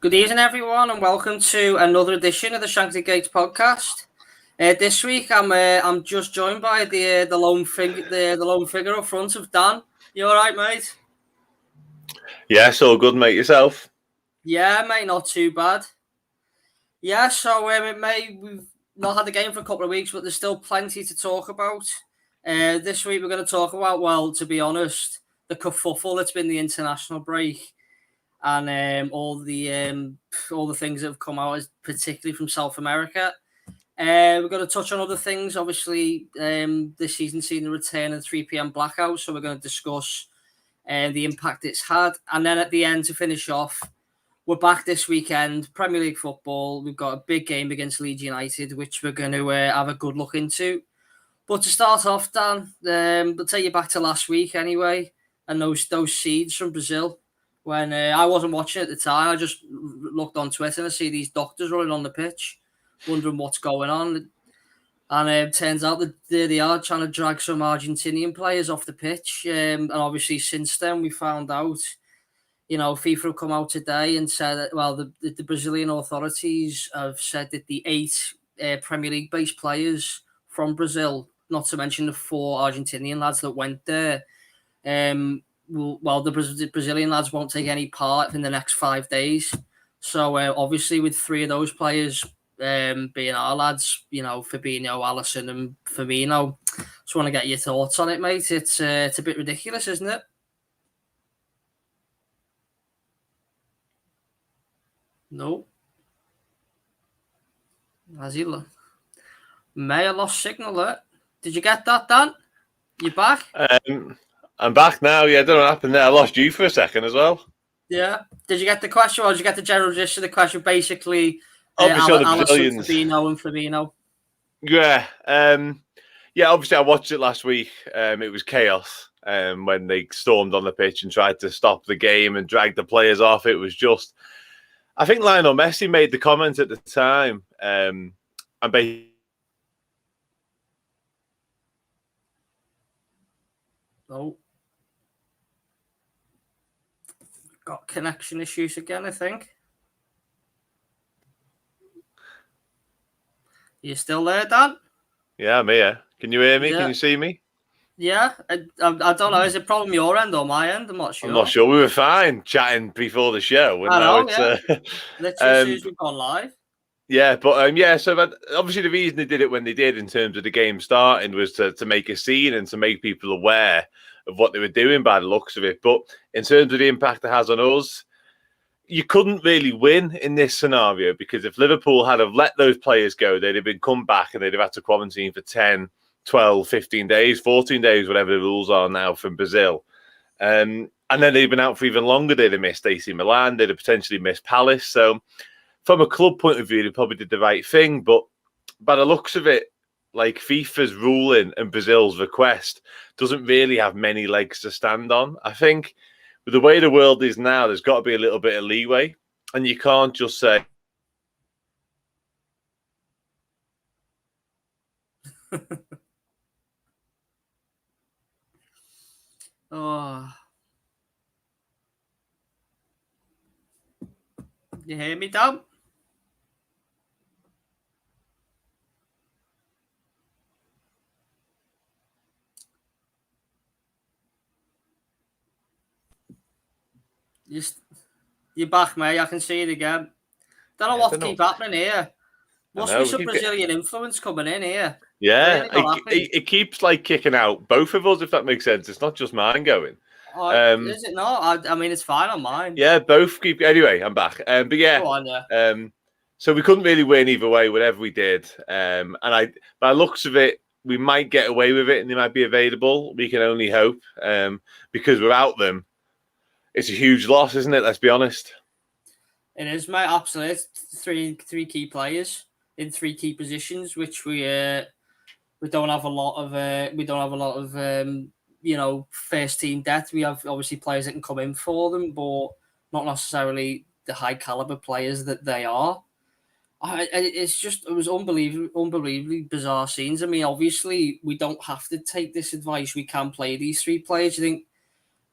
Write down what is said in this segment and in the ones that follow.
Good evening, everyone, and welcome to another edition of the Shankly podcast. This week, I'm just joined by the lone figure up front of Dan. You all right, mate? Yeah, so good, mate. Yourself? Yeah, mate, not too bad. Yeah, so we've not had a game for a couple of weeks, but there's still plenty to talk about. This week, we're going to talk about, well, to be honest, the kerfuffle that's been the international break. And all the things that have come out, particularly from South America. We're going to touch on other things. Obviously, this season seen the return of the 3 p.m. blackout, so we're going to discuss the impact it's had. And then at the end, to finish off, we're back this weekend, Premier League football. We've got a big game against Leeds United, which we're going to have a good look into. But to start off, Dan, we'll take you back to last week anyway, and those seeds from Brazil. When I wasn't watching at the time, I just looked on Twitter and I see these doctors running on the pitch, wondering what's going on. And it turns out that they are trying to drag some Argentinian players off the pitch. And obviously, since then, we found out, FIFA have come out today and said that, well, the Brazilian authorities have said that the 8 Premier League-based players from Brazil, not to mention the 4 Argentinian lads that went there, the Brazilian lads won't take any part in the next 5 days. So obviously, with 3 of those players being our lads, Fabinho, Alisson, and Firmino, just want to get your thoughts on it, mate. It's a bit ridiculous, isn't it? No. Has he? May have lost signal there. Did you get that, Dan? You back? I'm back now. Yeah, I don't know what happened there. I lost you for a second as well. Yeah. Did you get the question, or did you get the general gist of the question? Basically, obviously, Alisson, Fabinho, and Firmino. Yeah. Obviously, I watched it last week. It was chaos when they stormed on the pitch and tried to stop the game and drag the players off. It was just, I think Lionel Messi made the comment at the time, and basically. Oh. Got connection issues again, I think. You still there, Dan? Yeah, I'm here. Can you hear me? Yeah. Can you see me? Yeah. I don't know. Is it problem your end or my end? I'm not sure. I'm not sure. We were fine chatting before the show. I know, Literally, as soon as we've gone live. Yeah, but so obviously the reason they did it when they did in terms of the game starting was to make a scene and to make people aware of what they were doing by the looks of it. But in terms of the impact it has on us, you couldn't really win in this scenario, because if Liverpool had have let those players go, they'd have been come back and they'd have had to quarantine for 10, 12, 15 days, 14 days, whatever the rules are now from Brazil. And then they'd been out for even longer. They'd have missed AC Milan. They'd have potentially missed Palace. So from a club point of view, they probably did the right thing. But by the looks of it, like FIFA's ruling and Brazil's request doesn't really have many legs to stand on. I think with the way the world is now, there's got to be a little bit of leeway. And you can't just say... Oh. You hear me, Dan? You're back, mate. I can see it again. Don't know what keeps happening here. Must be some Brazilian influence coming in here. Yeah, it keeps like kicking out both of us, if that makes sense. It's not just mine going. Is it not? I mean, it's fine on mine. Yeah, both keep. Anyway, I'm back. But yeah, go on, yeah. So we couldn't really win either way, whatever we did. And by looks of it, we might get away with it, and they might be available. We can only hope, because without them, it's a huge loss, isn't it? Let's be honest. It is, mate. Absolutely, it's three key players in 3 key positions, which we don't have a lot of. First team depth. We have obviously players that can come in for them, but not necessarily the high caliber players that they are. It was unbelievably bizarre scenes. I mean, obviously we don't have to take this advice. We can play these 3 players. I think,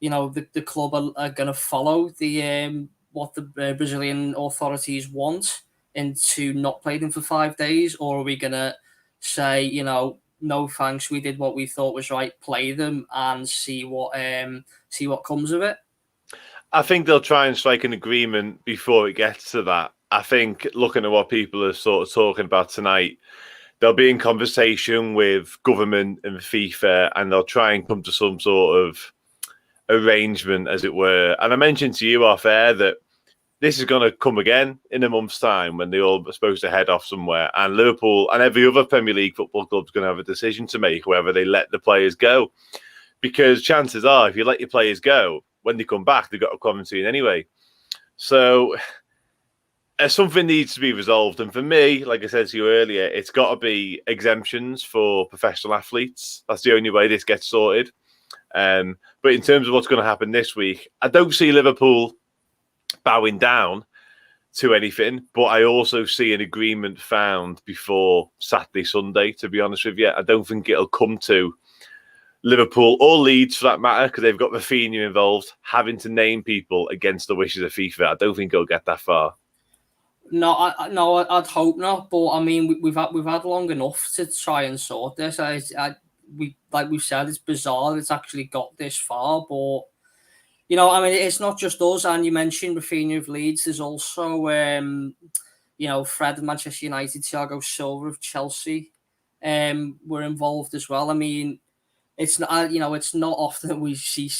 the club are going to follow the the Brazilian authorities want, into not playing them for 5 days, or are we gonna say, no thanks, we did what we thought was right, play them and see what comes of it? I think they'll try and strike an agreement before it gets to that. I think looking at what people are sort of talking about tonight, they'll be in conversation with government and FIFA, and they'll try and come to some sort of arrangement, as it were. And I mentioned to you off air that this is going to come again in a month's time when they all are supposed to head off somewhere. And Liverpool and every other Premier League football club is going to have a decision to make whether they let the players go. Because chances are, if you let your players go, when they come back, they've got a quarantine anyway. So something needs to be resolved. And for me, like I said to you earlier, it's got to be exemptions for professional athletes. That's the only way this gets sorted. But in terms of what's going to happen this week, I don't see Liverpool bowing down to anything, but I also see an agreement found before Saturday, Sunday, to be honest with you. I don't think it'll come to Liverpool or Leeds, for that matter, because they've got Rafinha involved, having to name people against the wishes of FIFA. I don't think it'll get that far. No, I'd hope not. But I mean, we've had long enough to try and sort this. Like we've said, it's bizarre it's actually got this far. But I mean, it's not just us. And you mentioned Rafinha of Leeds. There's also Fred of Manchester United, Thiago Silva of Chelsea, were involved as well. I mean, it's not it's not often that we see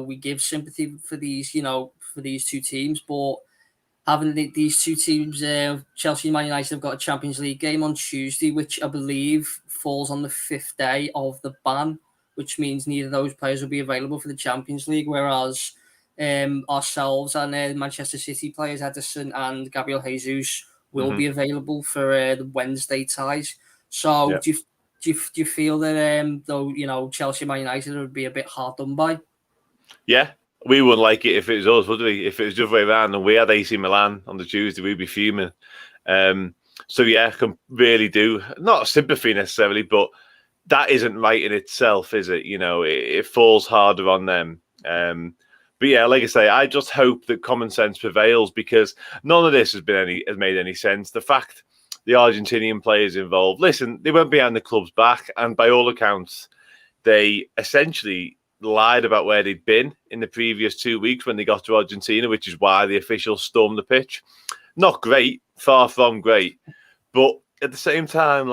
we give sympathy for these two teams, but having these two teams, Chelsea and Man United, have got a Champions League game on Tuesday, which I believe falls on the 5th day of the ban, which means neither of those players will be available for the Champions League, whereas ourselves and Manchester City players, Ederson and Gabriel Jesus, will be available for the Wednesday ties. So yeah. Do you feel that though Chelsea and Man United would be a bit hard done by? Yeah. We wouldn't like it if it was us, would we? If it was the other way around and we had AC Milan on the Tuesday, we'd be fuming. So yeah, I can really do not sympathy necessarily, but that isn't right in itself, is it? It falls harder on them. But yeah, like I say, I just hope that common sense prevails, because none of this has made any sense. The fact the Argentinian players involved, listen, they went behind the club's back, and by all accounts, they essentially lied about where they'd been in the previous 2 weeks when they got to Argentina, which is why the officials stormed the pitch. Not great, far from great. But at the same time,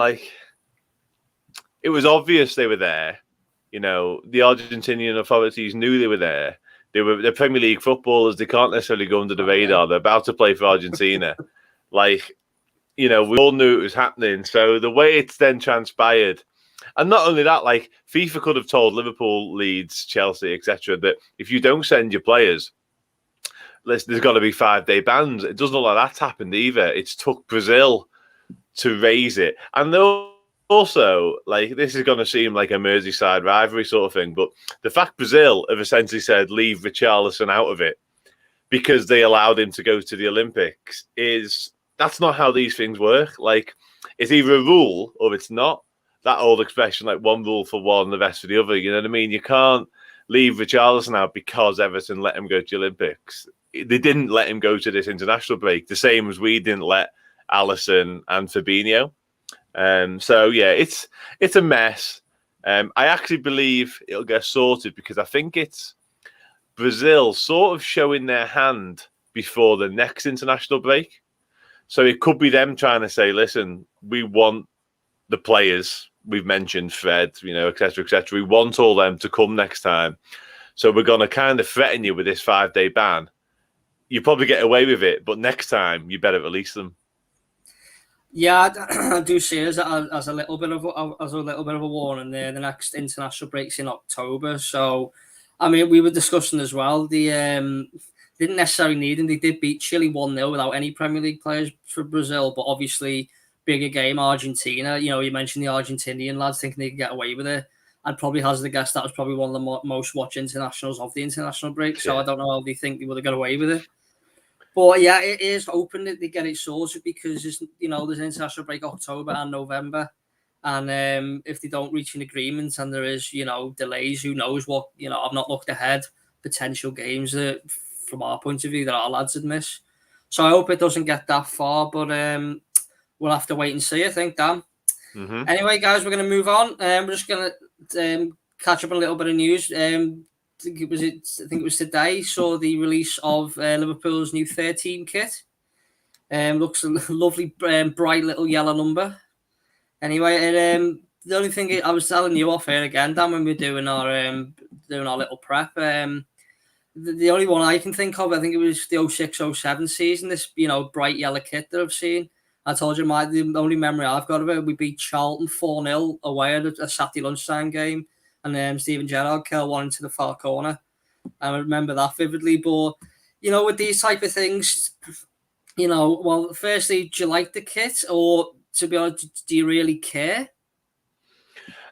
it was obvious they were there. The Argentinian authorities knew they were there. They're Premier League footballers. They can't necessarily go under the radar. They're about to play for Argentina. We all knew it was happening. So the way it's then transpired, and not only that, FIFA could have told Liverpool, Leeds, Chelsea, etc., that if you don't send your players, there's got to be 5-day bans. It doesn't look like that's happened either. It's took Brazil to raise it. And also, this is going to seem like a Merseyside rivalry sort of thing, but the fact Brazil have essentially said, leave Richarlison out of it because they allowed him to go to the Olympics, that's not how these things work. It's either a rule or it's not. That old expression, one rule for one, the rest for the other. You know what I mean? You can't leave Richarlison out because Everton let him go to the Olympics. They didn't let him go to this international break, the same as we didn't let Alisson and Fabinho. So yeah, it's a mess. I actually believe it'll get sorted because I think it's Brazil sort of showing their hand before the next international break. So it could be them trying to say, listen, we want the players we've mentioned, Fred, et cetera, et cetera. We want all them to come next time. So we're going to kind of threaten you with this 5-day ban. You probably get away with it, but next time you better release them. Yeah, I do see it as a little bit of a warning there. The next international break's in October, so I mean we were discussing as well. The didn't necessarily need them. They did beat Chile 1-0 without any Premier League players for Brazil, but obviously bigger game Argentina. You mentioned the Argentinian lads thinking they could get away with it. I'd probably hazard a guess that was probably one of the most watched internationals of the international break. So yeah. I don't know how they think they would have got away with it. But yeah, it is hoping that they get it sorted because there's an international break October and November, and if they don't reach an agreement and there is delays, who knows what I've not looked ahead, potential games that from our point of view that our lads would miss. So I hope it doesn't get that far, but we'll have to wait and see, I think, Dan. Mm-hmm. Anyway, guys, we're going to move on. We're just going to catch up on a little bit of news. I think it was today. Saw the release of Liverpool's new 13 kit. Looks a lovely, bright little yellow number. Anyway, and the only thing I was telling you off here again, Dan, when we were doing our little prep, the only one I can think of, I think it was the 06-07 season. This bright yellow kit that I've seen. I told you the only memory I've got of it. We beat Charlton 4-0 away at a Saturday lunchtime game, and Steven Gerrard curled one into the far corner. I remember that vividly. But with these type of things, well, firstly, do you like the kit, or to be honest, do you really care?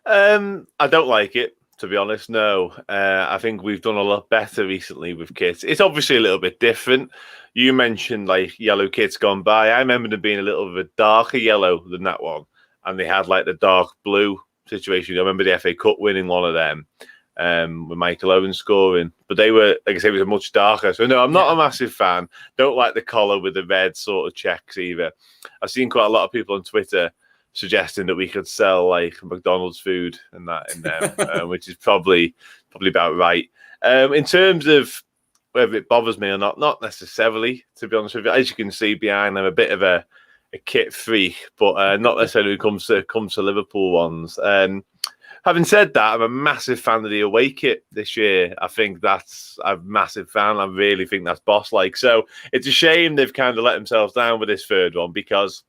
I don't like it, to be honest. No, I think we've done a lot better recently with kits. It's obviously a little bit different. You mentioned like yellow kits gone by. I remember them being a little bit darker yellow than that one, and they had like the dark blue situation. I remember the FA Cup winning one of them with Michael Owen scoring, but they were, like I say, it was much darker. So no, I'm not a massive fan. Don't like the collar with the red sort of checks either. I've seen quite a lot of people on Twitter suggesting that we could sell like McDonald's food and that in them, which is probably about right. In terms of whether it bothers me or not necessarily, to be honest with you. As you can see behind, I'm a bit of a kit freak, but not necessarily when it comes to Liverpool ones. Having said that, I'm a massive fan of the away kit this year. I think that's a massive fan. I really think that's boss-like. So it's a shame they've kind of let themselves down with this third one, because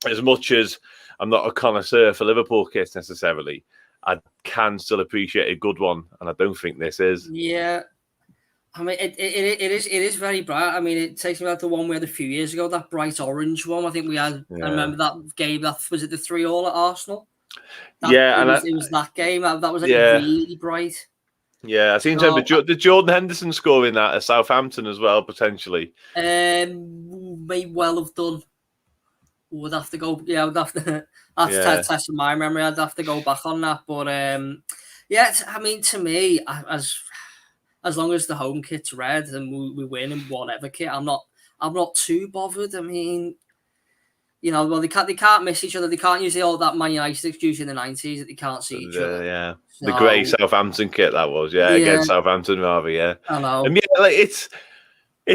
as much as I'm not a connoisseur for Liverpool kits necessarily, I can still appreciate a good one, and I don't think this is. Yeah. I mean, it is very bright. I mean, it takes me back to one we had a few years ago, that bright orange one. I think we had. Yeah. I remember that game. That was it, the 3-3 at Arsenal. It was that game. That was like really bright. Yeah, I seem to remember the Jordan Henderson scoring that at Southampton as well, potentially. May well have done. Would have to go. Yeah, would have to. That's testing my memory. I'd have to go back on that. But I mean, to me, as long as the home kit's red and we win in whatever kit, I'm not too bothered. I mean, well, they can't miss each other. They can't use that Man United excuse in the 90s that they can't see each other. Yeah, so, the grey Southampton kit that was. Yeah, against Southampton rather. Yeah, I know. And like it's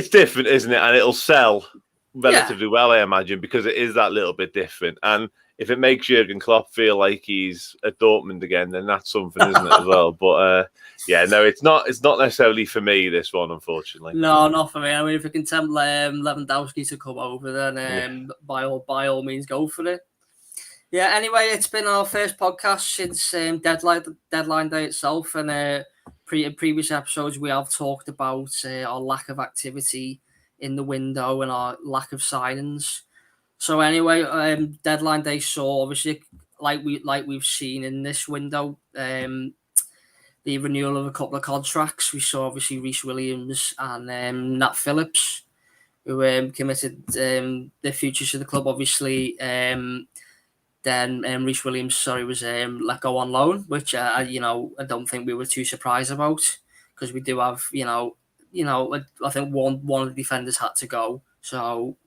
different, isn't it? And it'll sell relatively well, I imagine, because it is that little bit different. And if it makes Jurgen Klopp feel like he's at Dortmund again, then that's something, isn't it, as well? But no, it's not necessarily for me, this one, unfortunately. No, not for me. I mean, if we can tempt Lewandowski to come over, then by all means, go for it. Yeah. Anyway, it's been our first podcast since deadline day itself, and in previous episodes we have talked about our lack of activity in the window and our lack of signings. So anyway, deadline day saw, obviously, like we've seen in this window, the renewal of a couple of contracts. We saw obviously Rhys Williams and Nat Phillips, who committed their futures to the club. Obviously, then Rhys Williams, was let go on loan, which I don't think we were too surprised about, because we do have I think one of the defenders had to go, so.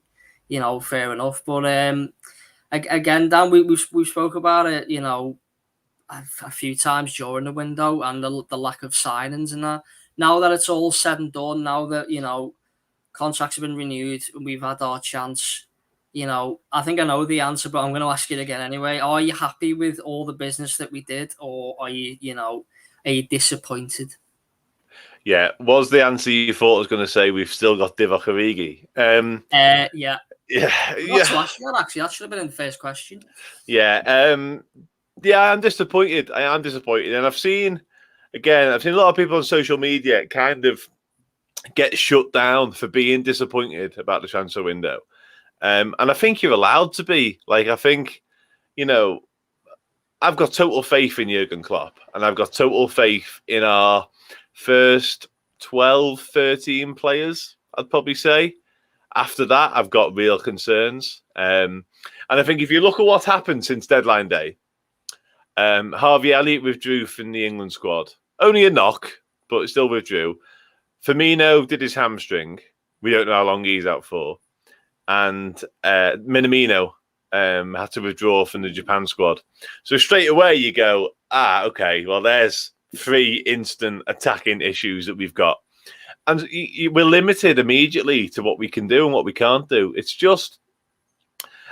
Fair enough. But again, Dan, we spoke about it, a few times during the window, and the lack of signings and that. Now that it's all said and done, now that, contracts have been renewed and we've had our chance, I think I know the answer, but I'm going to ask it again anyway. Are you happy with all the business that we did, or are you disappointed? Yeah, was the answer you thought I was going to say we've still got Divock Origi? Yeah. Yeah. That should have been in the first question. Yeah. I'm disappointed. I am disappointed. And I've seen a lot of people on social media kind of get shut down for being disappointed about the transfer window. And I think you're allowed to be. Like, I think, I've got total faith in Jurgen Klopp, and I've got total faith in our first 12, 13 players, I'd probably say. After that, I've got real concerns. And I think if you look at what's happened since deadline day, Harvey Elliott withdrew from the England squad. Only a knock, but still withdrew. Firmino did his hamstring. We don't know how long he's out for. and Minamino had to withdraw from the Japan squad. So straight away you go, okay, well, there's 3 instant attacking issues that we've got. And we're limited immediately to what we can do and what we can't do. It's just,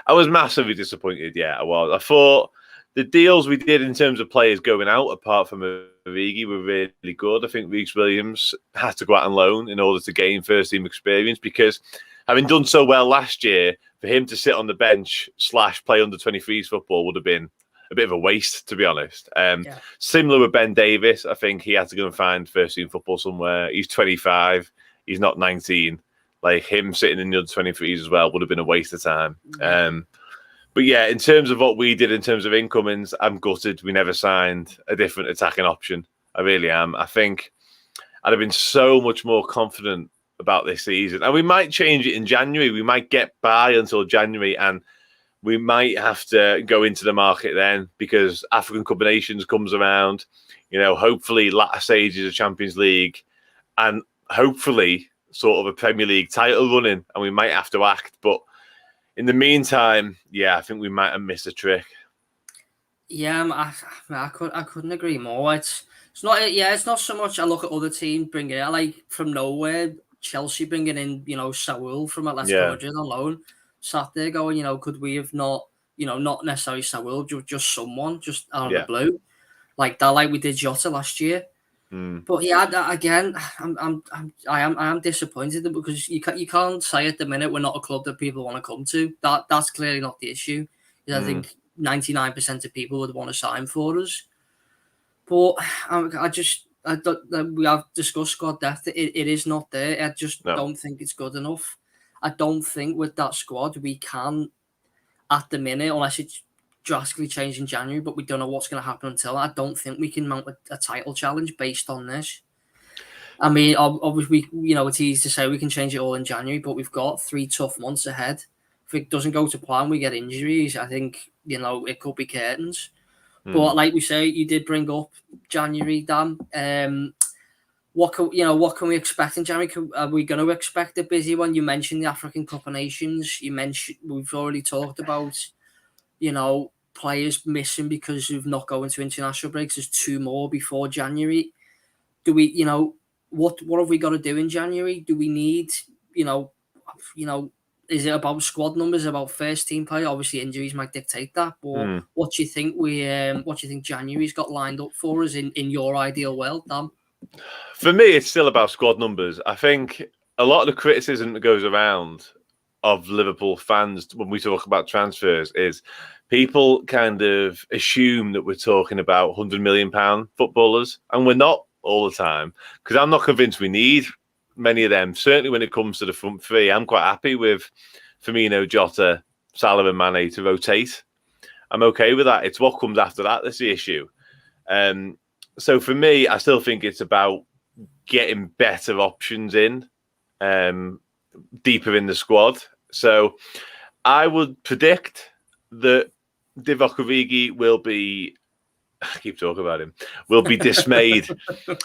I was massively disappointed. Yeah, I was. I thought the deals we did in terms of players going out, apart from Origi, were really good. I think Reece Williams had to go out on loan in order to gain first-team experience, because having done so well last year, for him to sit on the bench / play under 23s football would have been a bit of a waste, to be honest. Similar with Ben Davis. I think he had to go and find first-team football somewhere. He's 25. He's not 19. Like, him sitting in the under 23s as well would have been a waste of time. But yeah, in terms of what we did in terms of incomings, I'm gutted we never signed a different attacking option. I really am. I think I'd have been so much more confident about this season. And we might change it in January. We might get by until January, and we might have to go into the market then, because African Cup of Nations comes around, hopefully latter stages of Champions League, and hopefully sort of a Premier League title running, and we might have to act. But in the meantime, yeah, I think we might have missed a trick. Yeah, I couldn't agree more. It's not so much I look at other teams bringing it, like from nowhere, Chelsea bringing in, Saul from Atletico Madrid on loan. Sat there going, could we have not, not necessarily Saul, just someone, just out of the blue, like that, like we did Jota last year. But yeah, again, I am disappointed because you can't say at the minute we're not a club that people want to come to. That's clearly not the issue. I think 99% of people would want to sign for us. But we have discussed squad depth. It is not there. I just don't think it's good enough. I don't think with that squad we can, at the minute, unless it's drastically changed in January, but we don't know what's going to happen until. I don't think we can mount a title challenge based on this. I mean, obviously, it's easy to say we can change it all in January, but we've got 3 tough months ahead. If it doesn't go to plan, we get injuries. I think, it could be curtains. But like we say, you did bring up January, Dan. What can we expect in January? Are we going to expect a busy one? You mentioned the African Cup of Nations. We've already talked about, players missing because of not going to international breaks. There's 2 more before January. Do we, what have we got to do in January? Do we need, is it about squad numbers, about first team play? Obviously, injuries might dictate that. But what do you think January's got lined up for us in your ideal world, Dan? For me, it's still about squad numbers. I think a lot of the criticism that goes around of Liverpool fans when we talk about transfers is people kind of assume that we're talking about £100 million footballers, and we're not all the time, because I'm not convinced we need many of them. Certainly when it comes to the front 3, I'm quite happy with Firmino, Jota, Salah and Mane to rotate. I'm okay with that. It's what comes after that that's the issue. So for me, I still think it's about getting better options in, deeper in the squad. So I would predict that Divock Origi will be, I keep talking about him, will be dismayed.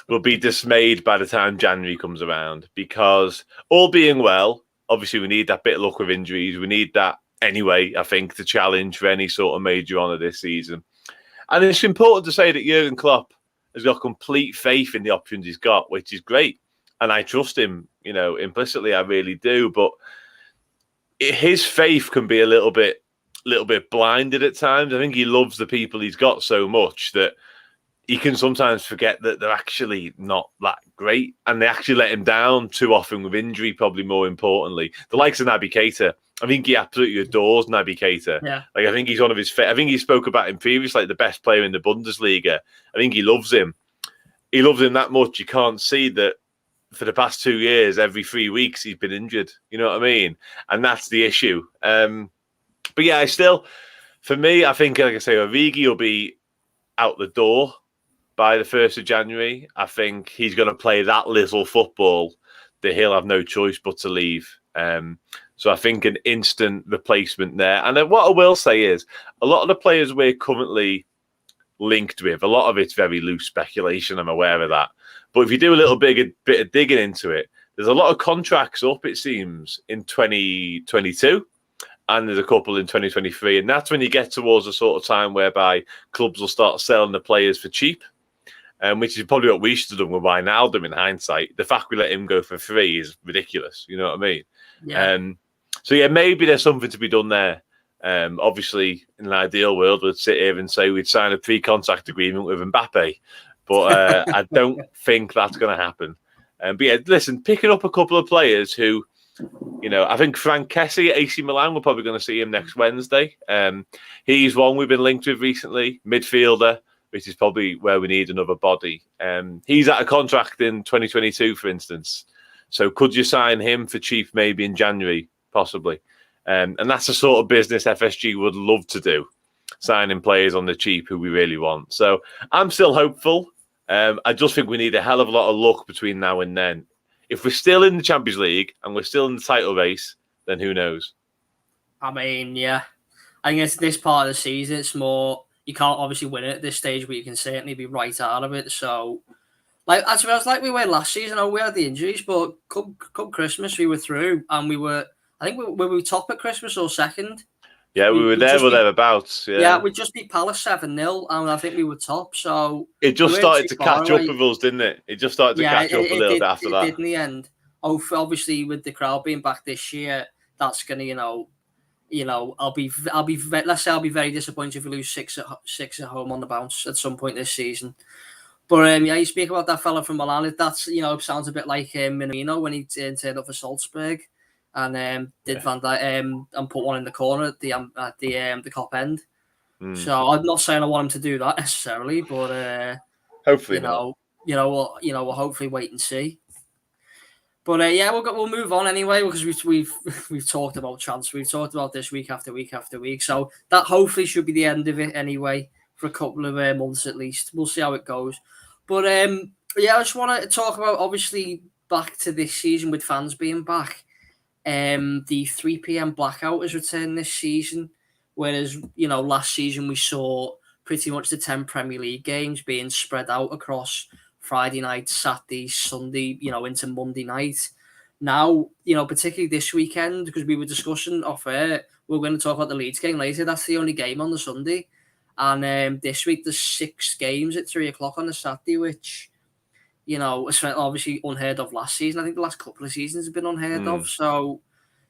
Will be dismayed by the time January comes around, because all being well, obviously we need that bit of luck with injuries. We need that anyway, I think, to challenge for any sort of major honour this season. And it's important to say that Jurgen Klopp has got complete faith in the options he's got, which is great. And I trust him, implicitly, I really do. But his faith can be a little bit blinded at times. I think he loves the people he's got so much that he can sometimes forget that they're actually not that great, and they actually let him down too often with injury, probably more importantly. The likes of Naby Keita, I think he absolutely adores Naby Keita. Yeah. Like, I think he's one of his I think he spoke about him previously, like the best player in the Bundesliga. I think he loves him. He loves him that much. You can't see that for the past 2 years, every 3 weeks, he's been injured. You know what I mean? And that's the issue. But yeah, for me, I think, like I say, Origi will be out the door by the 1st of January. I think he's going to play that little football that he'll have no choice but to leave. So I think an instant replacement there. And then what I will say is, a lot of the players we're currently linked with, a lot of it's very loose speculation, I'm aware of that. But if you do a little bit of digging into it, there's a lot of contracts up, it seems, in 2022. and there's a couple in 2023. And that's when you get towards the sort of time whereby clubs will start selling the players for cheap, which is probably what we should have done with Wijnaldum in hindsight. The fact we let him go for free is ridiculous. You know what I mean? Yeah. So, yeah, maybe there's something to be done there. Obviously, in an ideal world, we'd sit here and say we'd sign a pre-contract agreement with Mbappe. But I don't think that's going to happen. But yeah, listen, picking up a couple of players who, I think Frank Kessie at AC Milan, we're probably going to see him next Wednesday. He's one we've been linked with recently, midfielder, which is probably where we need another body. He's at a contract in 2022, for instance. So could you sign him for cheap maybe in January? Possibly. And that's the sort of business FSG would love to do, signing players on the cheap who we really want. So I'm still hopeful. I just think we need a hell of a lot of luck between now and then. If we're still in the Champions League and we're still in the title race, then who knows? I mean, yeah. I think it's this part of the season, it's more, you can't obviously win it at this stage, but you can certainly be right out of it. So, I suppose like we were last season, we had the injuries, but come Christmas, we were through, and I think we were top at Christmas or second. Yeah, we were there or thereabouts. Yeah, we just beat Palace 7-0, and I think we were top. So it just started to catch up with us, didn't it? It just started to catch up a little bit after that. It did in the end. Obviously, with the crowd being back this year, that's gonna, I'll be very disappointed if we lose six at home on the bounce at some point this season. But you speak about that fella from Milan. That's sounds a bit like Minamino when he turned up for Salzburg. And did Van Dijk and put one in the corner at the top end. So I'm not saying I want him to do that necessarily, but hopefully not. We'll hopefully wait and see. But we'll move on anyway because we've talked about transfer. We've talked about this week after week after week. So that hopefully should be the end of it anyway for a couple of months at least. We'll see how it goes. But I just want to talk about obviously back to this season with fans being back. The 3 p.m. blackout has returned this season, whereas last season we saw pretty much the 10 Premier League games being spread out across Friday night, Saturday, Sunday, into Monday night. Now, particularly this weekend, because we were discussing off air, we're going to talk about the Leeds game later. That's the only game on the Sunday, and this week there's 6 games at 3:00 on the Saturday, which. It's obviously unheard of last season. I think the last couple of seasons have been unheard of. So,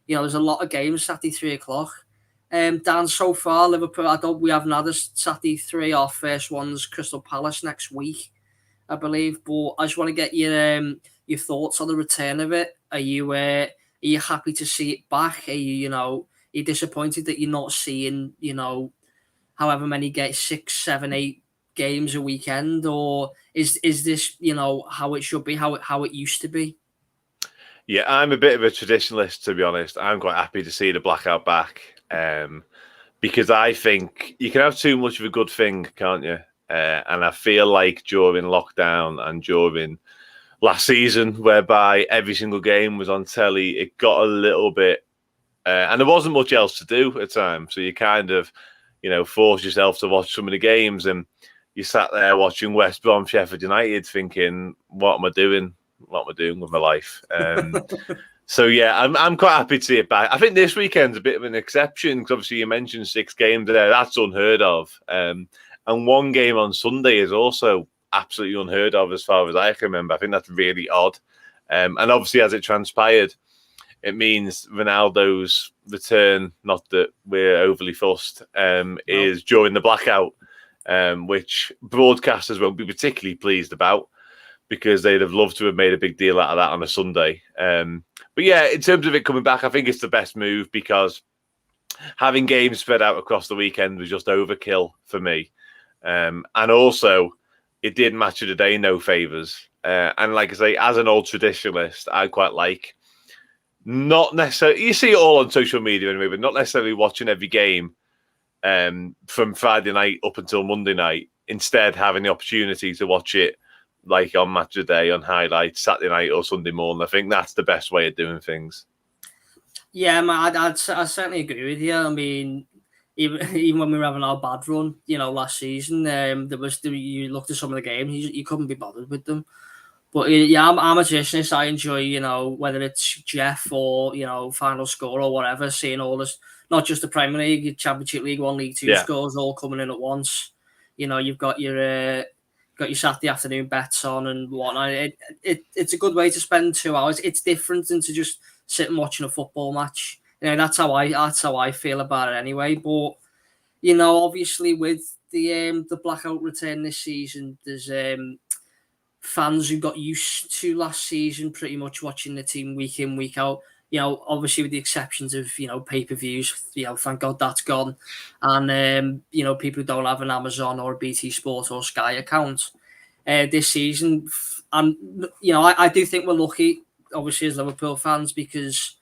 there's a lot of games Saturday 3:00. Dan, so far Liverpool. We haven't had a Saturday 3. Our first one's Crystal Palace next week, I believe. But I just want to get your thoughts on the return of it. Are you happy to see it back? Are you disappointed that you're not seeing however many 6, 7, 8 games a weekend, or is this how it should be, how it used to be? Yeah, I'm a bit of a traditionalist, to be honest. I'm quite happy to see the blackout back, because I think you can have too much of a good thing, can't you? And I feel like during lockdown and during last season, whereby every single game was on telly, it got a little bit, and there wasn't much else to do at times, so you kind of force yourself to watch some of the games, and you sat there watching West Brom, Sheffield United, thinking, "What am I doing? What am I doing with my life?" So yeah, I'm quite happy to see it back. I think this weekend's a bit of an exception because obviously you mentioned 6 games there. That's unheard of, and 1 game on Sunday is also absolutely unheard of as far as I can remember. I think that's really odd, and obviously as it transpired, it means Ronaldo's return. Not that we're overly fussed, is during the blackout. Which broadcasters won't be particularly pleased about because they'd have loved to have made a big deal out of that on a Sunday. But yeah, in terms of it coming back, I think it's the best move because having games spread out across the weekend was just overkill for me. And also, it did Match of the Day no favours. And like I say, as an old traditionalist, I quite like not necessarily, you see it all on social media anyway, but not necessarily watching every game from Friday night up until Monday night, instead having the opportunity to watch it like on Match of the Day, on highlights, Saturday night or Sunday morning. I think that's the best way of doing things. Yeah, man, I certainly agree with you. I mean, even when we were having our bad run, last season, you looked at some of the games, you couldn't be bothered with them. But yeah, I'm a traditionalist. I enjoy, whether it's Jeff or, final score or whatever, seeing all this, not just the Premier League, your Championship, League One, League Two Yeah. scores all coming in at once. You know, you've got your Saturday afternoon bets on and whatnot. It's a good way to spend 2 hours. It's different than to just sit and watching a football match. You know, that's how I feel about it anyway. But you know, obviously with the blackout return this season, there's fans who got used to last season pretty much watching the team week in, week out. You know, obviously with the exceptions of, you know, pay-per-views, you know, thank God that's gone. And, you know, people who don't have an Amazon or a BT Sport or Sky account this season. And, you know, I do think we're lucky, obviously, as Liverpool fans, because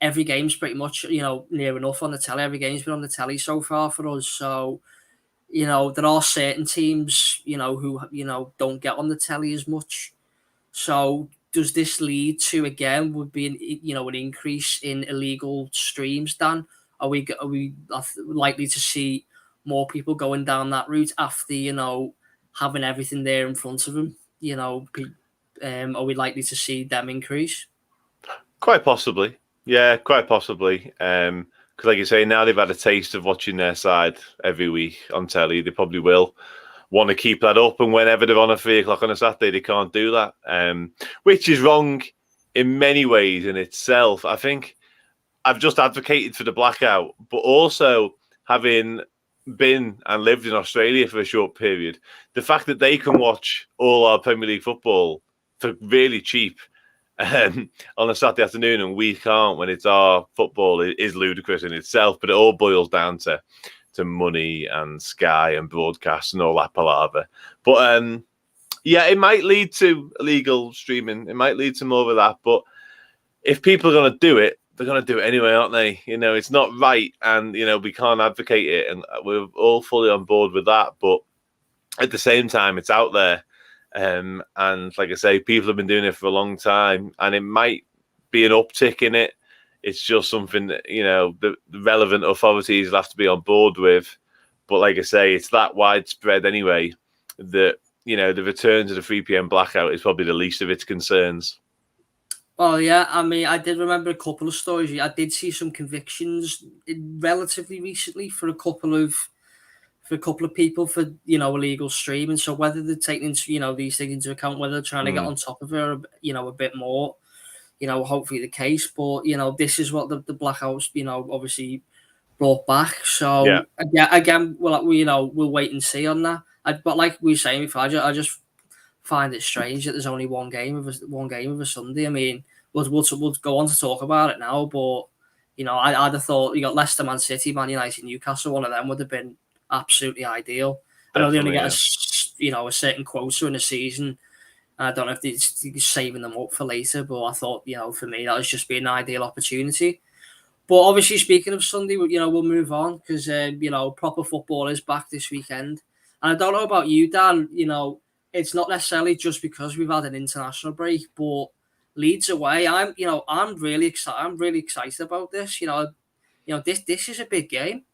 every game's pretty much, you know, near enough on the telly. Every game's been on the telly so far for us. So, you know, there are certain teams, you know, who, you know, don't get on the telly as much. So does this lead to, again, would be an increase in illegal streams, Dan? Are we likely to see more people going down that route after, you know, having everything there in front of them? You know, are we likely to see them increase? Quite possibly. Yeah, quite possibly. Because like you say, now they've had a taste of watching their side every week on telly. They probably will want to keep that up, and whenever they're on at 3:00 on a Saturday, they can't do that, which is wrong in many ways in itself. I think I've just advocated for the blackout, but also having been and lived in Australia for a short period, the fact that they can watch all our Premier League football for really cheap on a Saturday afternoon and we can't when it's our football is ludicrous in itself, but it all boils down to money and Sky and broadcast and all that palaver. But yeah, it might lead to illegal streaming. It might lead to more of that. But if people are going to do it, they're going to do it anyway, aren't they? You know, it's not right. And, you know, we can't advocate it. And we're all fully on board with that. But at the same time, it's out there. And like I say, people have been doing it for a long time. And it might be an uptick in it. It's just something that, you know, the relevant authorities will have to be on board with. But like I say, it's that widespread anyway that, you know, the return to the 3 p.m. blackout is probably the least of its concerns. Oh, yeah. I mean, I did remember a couple of stories. I did see some convictions relatively recently for a couple of people for, you know, illegal streaming. So whether they're taking, you know, these things into account, whether they're trying to get on top of it, you know, a bit more, you know, hopefully the case. But, you know, this is what the blackouts, you know, obviously brought back. So, yeah, again, we'll wait and see on that. But like we were saying before, I just find it strange that there's only one game of a Sunday. I mean, we'll go on to talk about it now, but, you know, I'd have thought you got Leicester, Man City, Man United, Newcastle. One of them would have been absolutely ideal. I know they only get a certain quota in a season. I don't know if they're saving them up for later, but I thought, you know, for me, that was just be an ideal opportunity. But obviously, speaking of Sunday, you know, we'll move on because, you know, proper football is back this weekend. And I don't know about you, Dan, you know, it's not necessarily just because we've had an international break, but Leeds away, I'm really excited. I'm really excited about this. You know, this is a big game.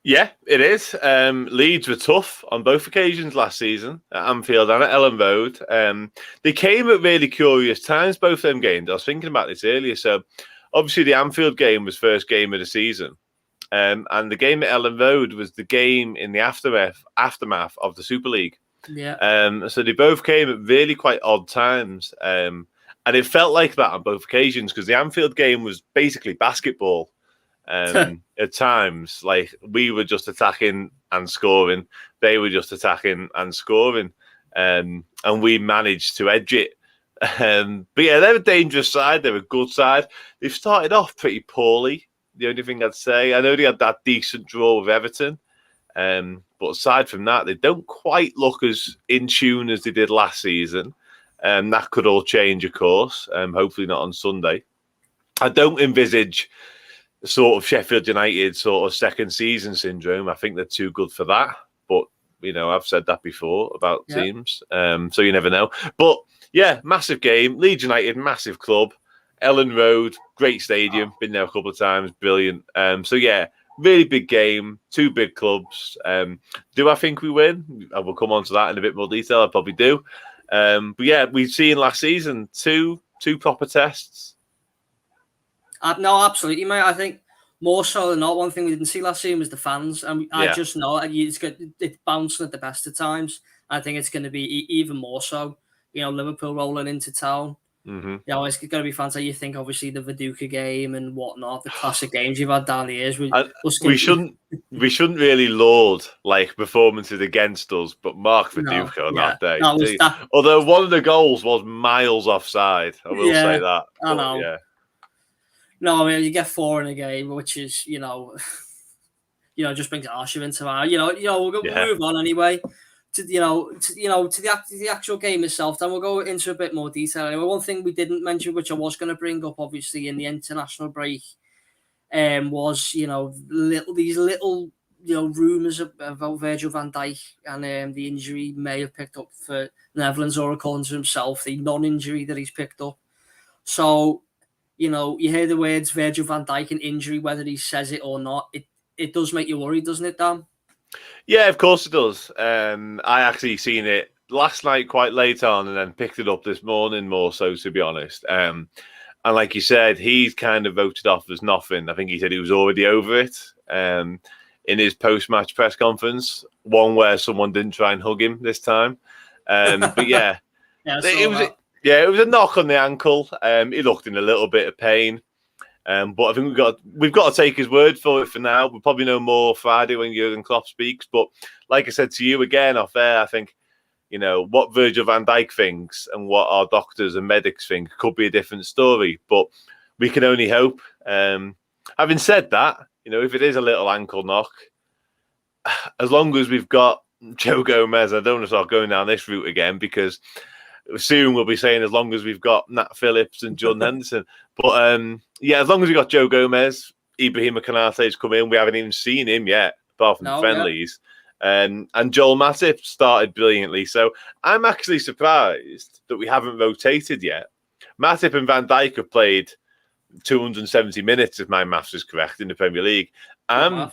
Yeah, it is. Leeds were tough on both occasions last season at Anfield and at Ellen Road. They came at really curious times, both them games. I was thinking about this earlier. So, obviously, the Anfield game was first game of the season. And the game at Ellen Road was the game in the aftermath of the Super League. Yeah. So they both came at really quite odd times. And it felt like that on both occasions because the Anfield game was basically basketball. At times, like we were just attacking and scoring, they were just attacking and scoring, and we managed to edge it. But yeah, they're a dangerous side. They're a good side. They've started off pretty poorly. The only thing I'd say, I know they had that decent draw with Everton, but aside from that, they don't quite look as in tune as they did last season. That could all change, of course. Hopefully not on Sunday. I don't envisage sort of Sheffield United sort of second season syndrome. I think they're too good for that. But, you know, I've said that before about teams. So you never know. But, yeah, massive game. Leeds United, massive club. Ellen Road, great stadium. Been there a couple of times. Brilliant. So, yeah, really big game. Two big clubs. Do I think we win? I will come on to that in a bit more detail. I probably do. But, yeah, we've seen last season two proper tests. No, absolutely, mate. I think More so than not, one thing we didn't see last season was the fans, and I just know it's bouncing at the best of times. I think it's going to be even more so. Liverpool rolling into town. Mm-hmm. It's going to be fantastic. You think obviously the Viduka game and whatnot, the classic games you've had down the years. We shouldn't really laud like performances against us, but Mark Viduka on that day. Although one of the goals was miles offside, I will say that. I know. Yeah. No, I mean you get 4 in a game, which is just brings Arsha into our. We'll move on anyway. To the actual game itself, then we'll go into a bit more detail. Anyway, one thing we didn't mention, which I was going to bring up, obviously in the international break, was these little rumours about Virgil van Dijk and the injury may have picked up for Netherlands, or according to himself, the non-injury that he's picked up. So you hear the words Virgil van Dijk and injury, whether he says it or not, it does make you worry, doesn't it, Dan? Yeah, of course it does. I actually seen it last night quite late on and then picked it up this morning more so, to be honest. And like you said, he's kind of voted off as nothing. I think he said he was already over it in his post-match press conference, one where someone didn't try and hug him this time. But yeah, it was a knock on the ankle. He looked in a little bit of pain. But I think we've got to take his word for it for now. We'll probably know more Friday when Jurgen Klopp speaks. But like I said to you again off air, I think what Virgil van Dijk thinks and what our doctors and medics think could be a different story. But we can only hope. Having said that, if it is a little ankle knock, as long as we've got Joe Gomez, I don't want to start going down this route again because soon we'll be saying as long as we've got Nat Phillips and John Henderson. But as long as we've got Joe Gomez, Ibrahima Konate's come in. We haven't even seen him yet, apart from the friendlies. Yeah. And Joel Matip started brilliantly. So I'm actually surprised that we haven't rotated yet. Matip and Van Dijk have played 270 minutes, if my maths is correct, in the Premier League. I'm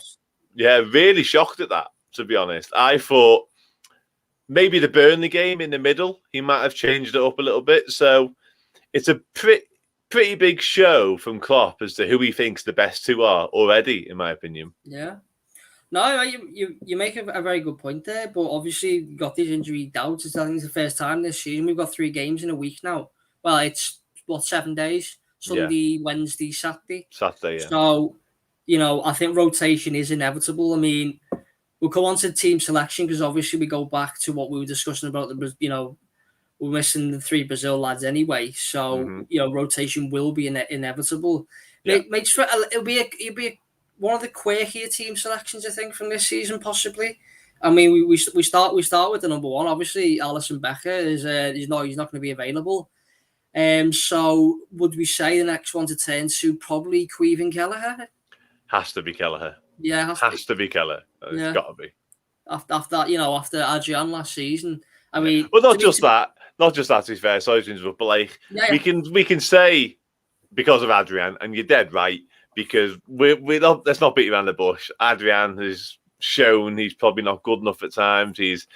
really shocked at that, to be honest. I thought maybe the Burnley game in the middle, he might have changed it up a little bit. So it's a pretty big show from Klopp as to who he thinks the best two are already, in my opinion. Yeah. No, you make a very good point there, but obviously you got these injury doubts. I think it's the first time this season. We've got 3 games in a week now. Well, it's 7 days? Sunday, Wednesday, Saturday. Saturday, yeah. So, I think rotation is inevitable. I mean, we'll go on to team selection because obviously we go back to what we were discussing about we're missing the 3 Brazil lads anyway. So rotation will be inevitable. Yeah. It'll be one of the quirkier team selections I think from this season possibly. I mean we start with the number 1. Obviously Alisson Becker is he's not going to be available. So would we say the next one to turn to probably Caoimhin Kelleher? Has to be Kelleher. Yeah, has to be Kelleher. It's got to be. After Adrian last season. I mean, well, not just that. To be fair, sorry to interrupt, but we can say because of Adrian, and you're dead right because we're not. Let's not beat around the bush. Adrian has shown he's probably not good enough at times. He's,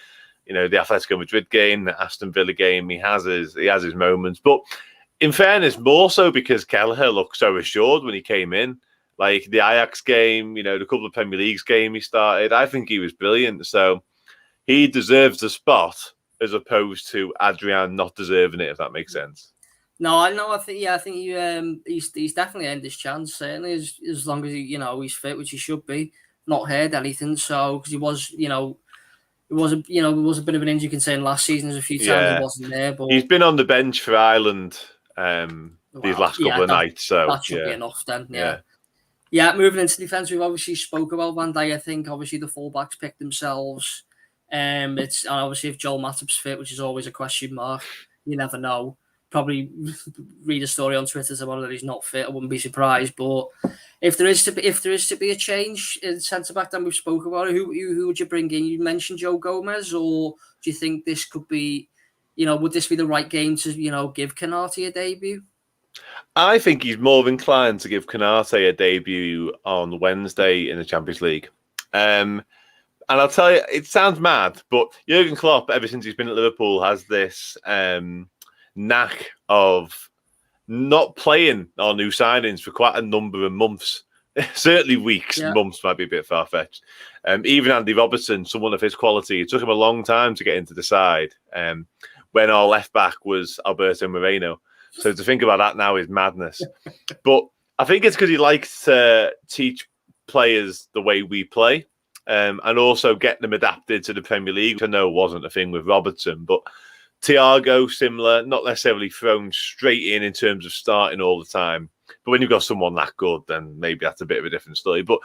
the Atletico Madrid game, the Aston Villa game, he has his moments. But in fairness, more so because Kelleher looked so assured when he came in. Like the Ajax game, the couple of Premier Leagues game he started, I think he was brilliant. So he deserves the spot as opposed to Adrian not deserving it, if that makes sense. No, I know. I think he's definitely earned his chance. Certainly, as long as he's fit, which he should be. Not heard anything, so because he was, it was a bit of an injury concern last season. There's a few times he wasn't there, but he's been on the bench for Ireland these last couple of nights. So that should be enough then. Yeah, moving into defence, we've obviously spoke about Van Dijk. I think obviously the fullbacks picked themselves. It's obviously if Joel Matip's fit, which is always a question mark. You never know. Probably read a story on Twitter about that he's not fit. I wouldn't be surprised. But if there is to be a change in centre back, then we've spoke about it. Who would you bring in? You mentioned Joe Gomez, or do you think this could be, would this be the right game to give Konate a debut? I think he's more inclined to give Konate a debut on Wednesday in the Champions League. And I'll tell you, it sounds mad, but Jurgen Klopp, ever since he's been at Liverpool, has this knack of not playing our new signings for quite a number of months. certainly weeks, Yeah. months might be a bit far-fetched. Even Andy Robertson, someone of his quality, it took him a long time to get into the side when our left-back was Alberto Moreno. So to think about that now is madness. But I think it's because he likes to teach players the way we play and also get them adapted to the Premier League, which I know wasn't a thing with Robertson, but Thiago, similar, not necessarily thrown straight in terms of starting all the time. But when you've got someone that good, then maybe that's a bit of a different story. But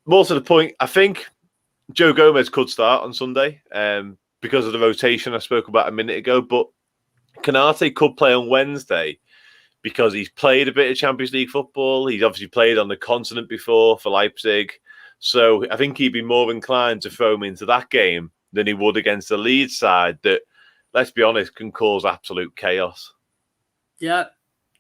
more to the point, I think Joe Gomez could start on Sunday because of the rotation I spoke about a minute ago. But Canate could play on Wednesday because he's played a bit of Champions League football. He's obviously played on the continent before for Leipzig. So I think he'd be more inclined to throw him into that game than he would against the Leeds side that, let's be honest, can cause absolute chaos. Yeah,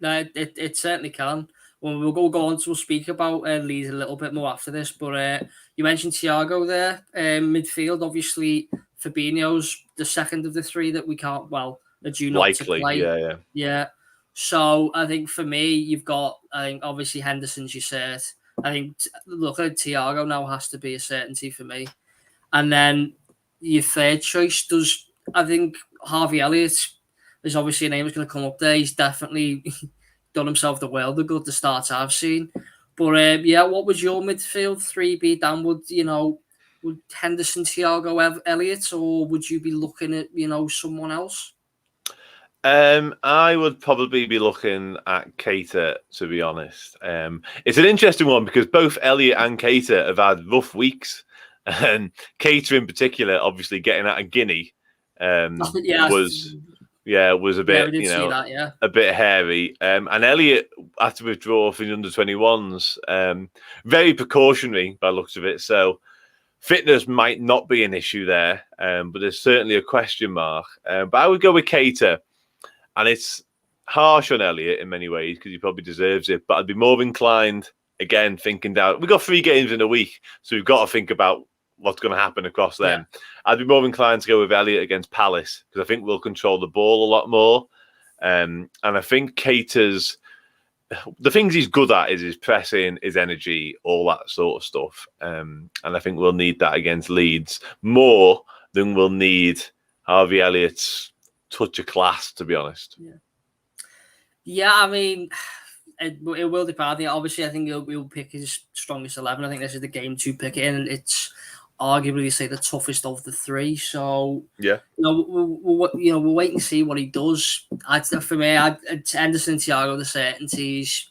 no, it certainly can. Well, we'll go on to speak about Leeds a little bit more after this. But you mentioned Thiago there. Midfield, obviously, Fabinho's the second of the three that we can't, are due not to play. Yeah. So I think for me, you've got, I think, obviously Henderson's your cert. I think, look at Thiago now has to be a certainty for me. And then your third choice does, I think, Harvey Elliott is obviously a name that's going to come up there. He's definitely done himself the world of good, the starts I've seen. But what would your midfield 3B, Dan? Would Henderson, Thiago, Elliott, or would you be looking at, someone else? I would probably be looking at Keita, to be honest. It's an interesting one because both Elliott and Keita have had rough weeks. And Keita in particular, obviously getting out of Guinea was a bit, a bit hairy. And Elliott had to withdraw from the under-21s. Very precautionary by the looks of it. So fitness might not be an issue there, but there's certainly a question mark. But I would go with Keita. And it's harsh on Elliott in many ways because he probably deserves it. But I'd be more inclined, again, thinking down. We've got 3 games in a week, so we've got to think about what's going to happen across them. Yeah. I'd be more inclined to go with Elliott against Palace because I think we'll control the ball a lot more. And I think Keita's, the things he's good at is his pressing, his energy, all that sort of stuff. And I think we'll need that against Leeds more than we'll need Harvey Elliott's touch of class, to be honest. Yeah, I mean, it will depend. Obviously, I think he'll pick his strongest 11. I think this is the game to pick it in. It's arguably, say, the toughest of the 3. So yeah, we'll wait and see what he does. For me, Henderson, Thiago, the certainties.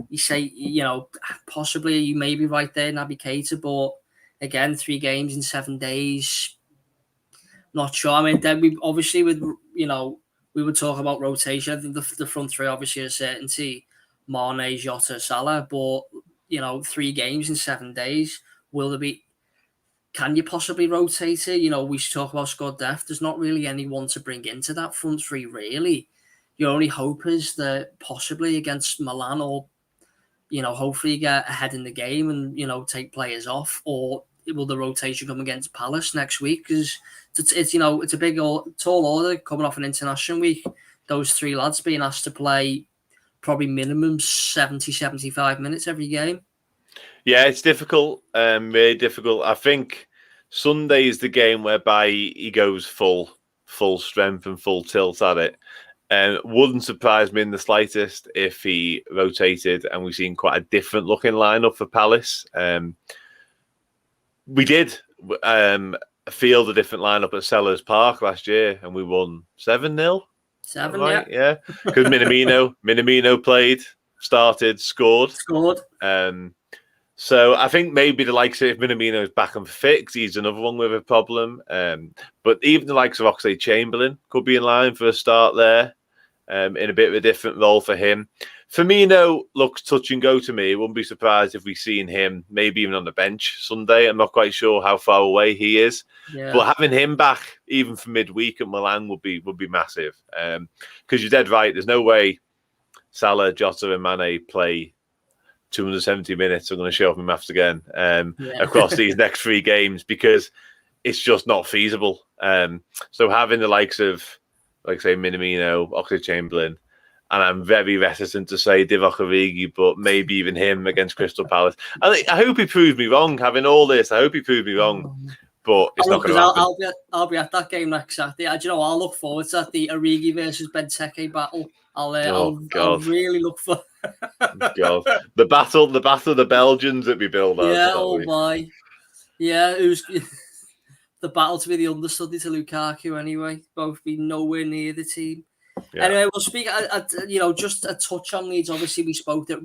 You say, possibly you may be right there, Naby Keita, but again, 3 games in 7 days. Not sure. I mean, then we obviously we would talk about rotation. I think the front 3 obviously a certainty. Mane, Jota, Salah, but 3 games in 7 days. Will there be? Can you possibly rotate it? We talk about squad depth. There's not really anyone to bring into that front 3 really. Your only hope is that possibly against Milan or hopefully you get ahead in the game and take players off, or will the rotation come against Palace next week? Because it's a big tall order coming off an international week. Those 3 lads being asked to play probably minimum 70, 75 minutes every game. Yeah, it's difficult, really difficult. I think Sunday is the game whereby he goes full strength and full tilt at it. Wouldn't surprise me in the slightest if he rotated and we've seen quite a different looking lineup for Palace. We did field a different lineup at Sellers Park last year and we won 7-0. 7, right? Yeah. Because Minamino played, started, scored. So I think maybe the likes of Minamino's back and fit, he's another one with a problem. But even the likes of Oxlade-Chamberlain could be in line for a start there, in a bit of a different role for him. Firmino looks touch and go to me. Wouldn't be surprised if we've seen him maybe even on the bench Sunday. I'm not quite sure how far away he is. Yeah. But having him back even for midweek at Milan would be massive. Because you're dead right. There's no way Salah, Jota and Mane play 270 minutes. I'm going to show off my maths again across these next 3 games because it's just not feasible. So having the likes of, like say, Minamino, Oxlade-Chamberlain, And I'm very reticent to say Divock Origi, but maybe even him against Crystal Palace. I hope he proves me wrong. Having all this, I hope he proves me wrong. But it's not going to happen. I'll be at that game next Saturday. Do you know, I'll look forward to that, the Origi versus Benteke battle. I'll really look for. God, the battle of the Belgians that we build. Yeah, my. Yeah, it was the battle to be the understudy to Lukaku. Anyway, both be nowhere near the team. Yeah. Anyway, we'll speak. Just a touch on Leeds. Obviously, we spoke that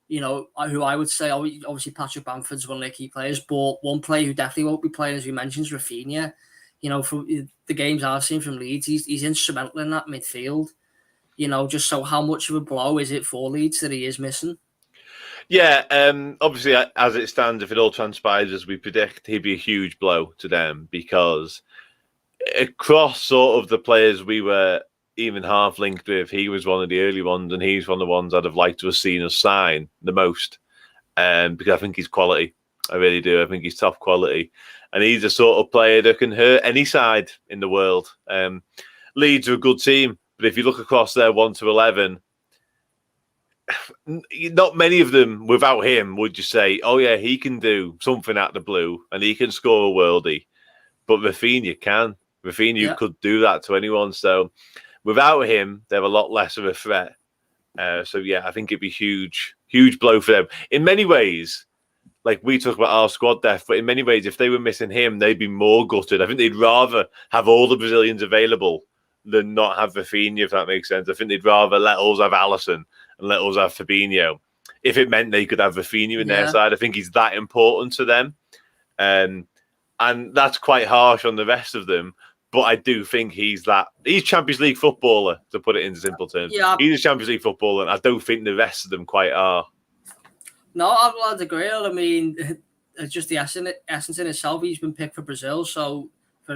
who I would say obviously Patrick Bamford's one of their key players, but one player who definitely won't be playing, as we mentioned, is Rafinha. From the games I've seen from Leeds, he's instrumental in that midfield. Just so how much of a blow is it for Leeds that he is missing? Yeah, obviously, as it stands, if it all transpires as we predict, he'd be a huge blow to them because across sort of the players we were even half linked with, he was one of the early ones, and he's one of the ones I'd have liked to have seen us sign the most, because I think he's quality. I really do. I think he's top quality, and he's the sort of player that can hurt any side in the world. Leeds are a good team, but if you look across their 1 to 11, not many of them without him would you say, oh yeah, he can do something out the blue and he can score a worldie. But Rafinha can. Rafinha could do that to anyone. So without him, they're a lot less of a threat. So yeah, I think it'd be huge blow for them. In many ways, like we talk about our squad depth, but in many ways, if they were missing him, they'd be more gutted. I think they'd rather have all the Brazilians available than not have Rafinha, if that makes sense. I think they'd rather let us have Alisson and let us have Fabinho if it meant they could have Rafinha in their side. I think he's that important to them. And that's quite harsh on the rest of them. But I do think he's Champions League footballer, to put it in simple terms. Yeah. He's a Champions League footballer, and I don't think the rest of them quite are. No, I'd agree. I mean, it's just the essence in itself. He's been picked for Brazil, so for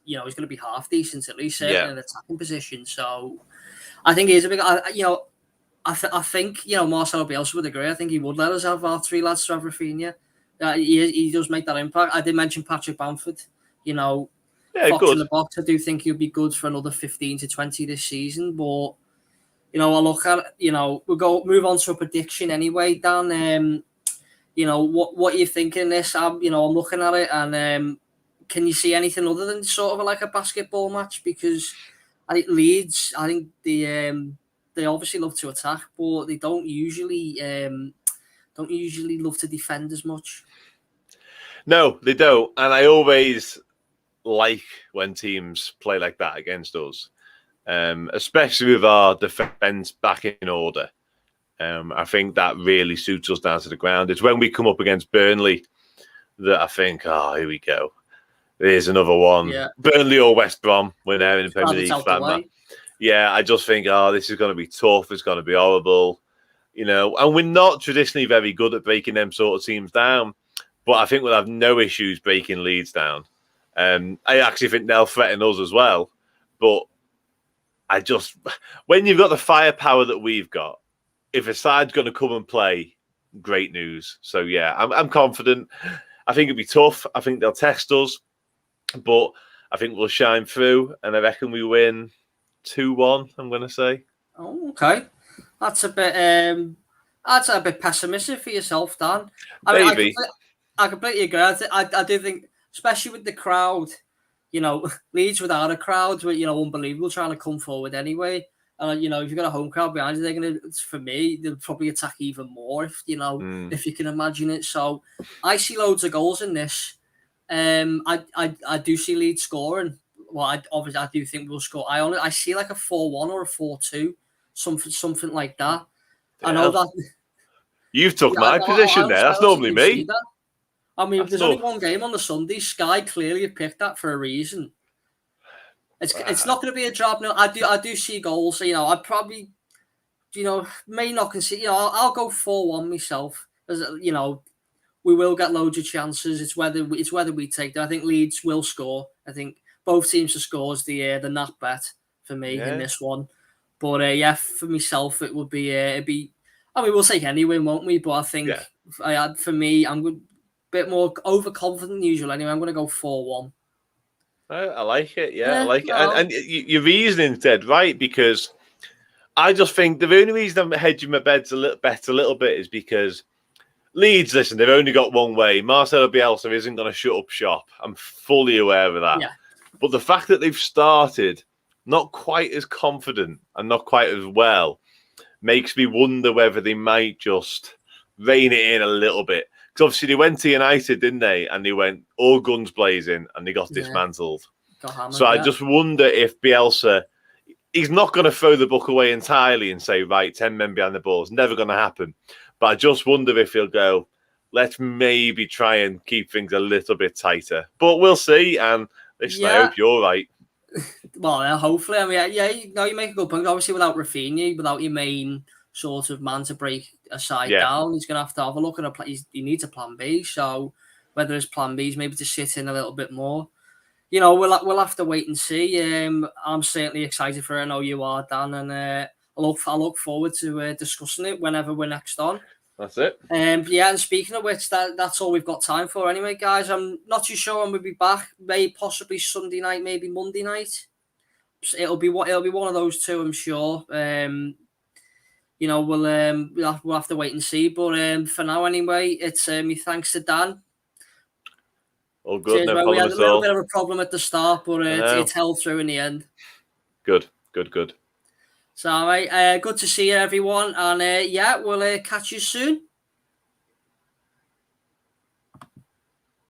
he's going to be half decent at least, certainly in an attacking position. So I think he's a big. I think Marcelo Bielsa would agree. I think he would let us have our three lads to have Rafinha. He does make that impact. I did mention Patrick Bamford. Fox in the box. I do think he'll be good for another 15 to 20 this season. But I look at we'll move on to a prediction anyway, Dan. What are you thinking this? I'm looking at it, and can you see anything other than sort of like a basketball match? Because I think Leeds, they obviously love to attack, but they don't usually love to defend as much. No, they don't. And I always like when teams play like that against us, especially with our defence back in order. I think that really suits us down to the ground. It's when we come up against Burnley that I think, here we go. There's another one. Yeah. Burnley or West Brom, we're there in the Premier League. Yeah, I just think, this is going to be tough. It's going to be horrible. And we're not traditionally very good at breaking them sort of teams down. But I think we'll have no issues breaking Leeds down. I actually think they'll threaten us as well. But when you've got the firepower that we've got, if a side's going to come and play, great news. So, yeah, I'm confident. I think it'll be tough. I think they'll test us. But I think we'll shine through. And I reckon we win 2-1, I'm going to say. Oh, okay. That's a bit pessimistic for yourself, Dan. Maybe. I completely agree. I do think, especially with the crowd, Leeds without a crowd, unbelievable trying to come forward anyway. And if you've got a home crowd behind you, for me, they'll probably attack even more if you can imagine it. So I see loads of goals in this. I do see Leeds scoring. Well, I do think we'll score. I see like a 4-1 or a 4-2, something like that. Yeah. I know that. You've took my position there. That's normally me. I mean, there's only one game on the Sunday. Sky clearly have picked that for a reason. It's not going to be a job. No, I do see goals. I probably, may not concede. I'll go 4-1 myself. As we will get loads of chances. It's whether we take them. I think Leeds will score. I think both teams to score is the nap bet for me in this one. But for myself, it would be we'll take any win, won't we? But I think for me, I'm good. Bit more overconfident than usual. Anyway, I'm going to go 4-1. I like it. Yeah, I like it. And your reasoning's dead right, because I just think the only reason I'm hedging my bets a little bit is because Leeds, listen, they've only got one way. Marcelo Bielsa isn't going to shut up shop. I'm fully aware of that. Yeah. But the fact that they've started not quite as confident and not quite as well makes me wonder whether they might just rein it in a little bit. Because obviously they went to United, didn't they? And they went all guns blazing and they got dismantled. Got hammered, so I just wonder if Bielsa, he's not going to throw the book away entirely and say, right, 10 men behind the ball. It's never going to happen. But I just wonder if he'll go, let's maybe try and keep things a little bit tighter. But we'll see. And listen, I hope you're right. Well, hopefully. I mean, you make a good point. Obviously, without Rafinha, without your main sort of man to break a side down, he's going to have a look at he needs a plan B. So whether his plan B is maybe to sit in a little bit more, we'll have to wait and see. I'm certainly excited for it. I know you are, Dan, and I look forward to discussing it whenever we're next on. That's it. And speaking of which, that's all we've got time for anyway, guys. I'm not too sure when we'll be back. Maybe possibly Sunday night, maybe Monday night. It'll be one of those two, I'm sure. We'll have to wait and see. But for now, anyway, it's me thanks to Dan. All good. Cheers, no we had a little bit all. of a problem at the start, but it's held through in the end. Good. So, good to see you, everyone, and we'll catch you soon.